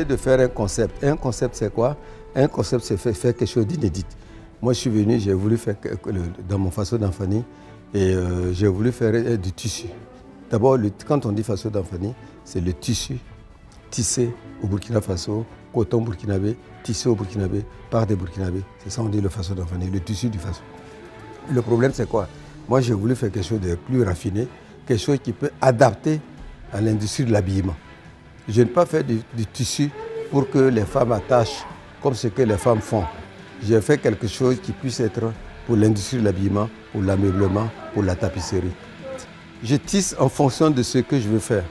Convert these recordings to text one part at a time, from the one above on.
de faire un concept. Un concept, c'est quoi? Un concept, c'est faire quelque chose d'inédit. Moi, je suis venu, j'ai voulu faire dans mon faso d'Anfani, et j'ai voulu faire du tissu. D'abord, quand on dit faso d'Anfani, c'est le tissu tissé au Burkina Faso, coton burkinabé, tissé au Burkinabé, par des Burkinabés. C'est ça on dit le faso d'Anfani, le tissu du faso. Le problème, c'est quoi? Moi, j'ai voulu faire quelque chose de plus raffiné, quelque chose qui peut adapter à l'industrie de l'habillement. Je n'ai pas fait du tissu pour que les femmes attachent comme ce que les femmes font. J'ai fait quelque chose qui puisse être pour l'industrie de l'habillement, pour l'ameublement, pour la tapisserie. Je tisse en fonction de ce que je veux faire.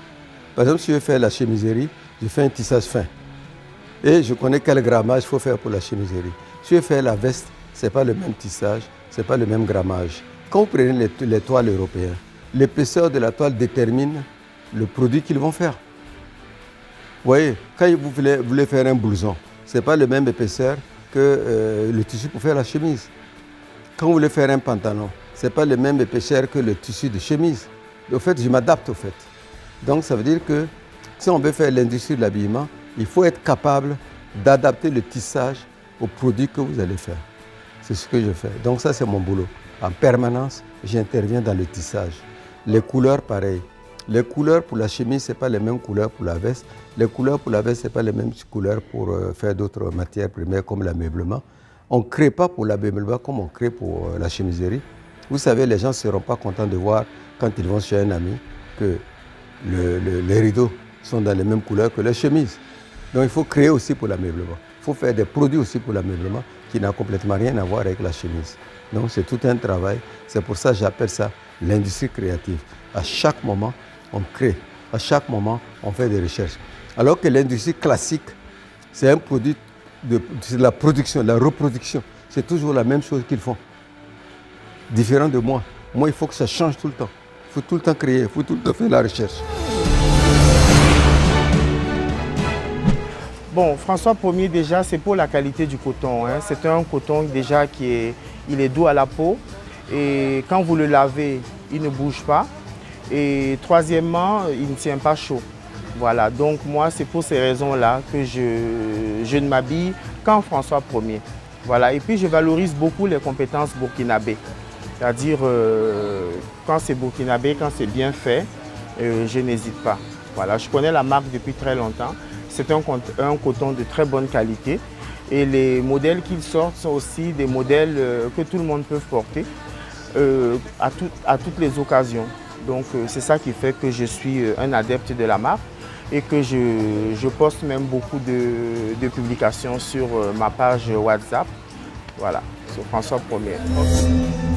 Par exemple, si je veux faire la chemiserie, je fais un tissage fin. Et je connais quel grammage il faut faire pour la chemiserie. Si je veux faire la veste, ce n'est pas le même tissage, ce n'est pas le même grammage. Quand vous prenez les toiles européennes, l'épaisseur de la toile détermine le produit qu'ils vont faire. Vous voyez, quand vous voulez faire un blouson, ce n'est pas la même épaisseur que le tissu pour faire la chemise. Quand vous voulez faire un pantalon, ce n'est pas la même épaisseur que le tissu de chemise. Au fait, je m'adapte au fait. Donc ça veut dire que si on veut faire l'industrie de l'habillement, il faut être capable d'adapter le tissage au produit que vous allez faire. C'est ce que je fais. Donc ça, c'est mon boulot. En permanence, j'interviens dans le tissage. Les couleurs, pareil. Les couleurs pour la chemise, ce n'est pas les mêmes couleurs pour la veste. Les couleurs pour la veste, ce n'est pas les mêmes couleurs pour faire d'autres matières premières comme l'ameublement. On ne crée pas pour l'ameublement comme on crée pour la chemiserie. Vous savez, les gens ne seront pas contents de voir, quand ils vont chez un ami, que les rideaux sont dans les mêmes couleurs que les chemises. Donc il faut créer aussi pour l'ameublement. Il faut faire des produits aussi pour l'ameublement qui n'ont complètement rien à voir avec la chemise. Donc c'est tout un travail. C'est pour ça que j'appelle ça l'industrie créative. À chaque moment, on crée. À chaque moment, on fait des recherches. Alors que l'industrie classique, c'est un produit de la production, de la reproduction. C'est toujours la même chose qu'ils font. Différent de moi. Moi, il faut que ça change tout le temps. Il faut tout le temps créer, il faut tout le temps faire la recherche. Bon, François Ier, déjà, c'est pour la qualité du coton. Hein. C'est un coton déjà il est doux à la peau. Et quand vous le lavez, il ne bouge pas. Et troisièmement, il ne tient pas chaud. Voilà, donc moi, c'est pour ces raisons-là que je ne m'habille qu'en François Ier. Voilà, et puis je valorise beaucoup les compétences burkinabées. C'est-à-dire, quand c'est burkinabé, quand c'est bien fait, je n'hésite pas. Voilà, je connais la marque depuis très longtemps. C'est un coton de très bonne qualité. Et les modèles qu'ils sortent sont aussi des modèles que tout le monde peut porter à toutes les occasions. Donc c'est ça qui fait que je suis un adepte de la marque et que je poste même beaucoup de publications sur ma page WhatsApp. Voilà, sur François Ier.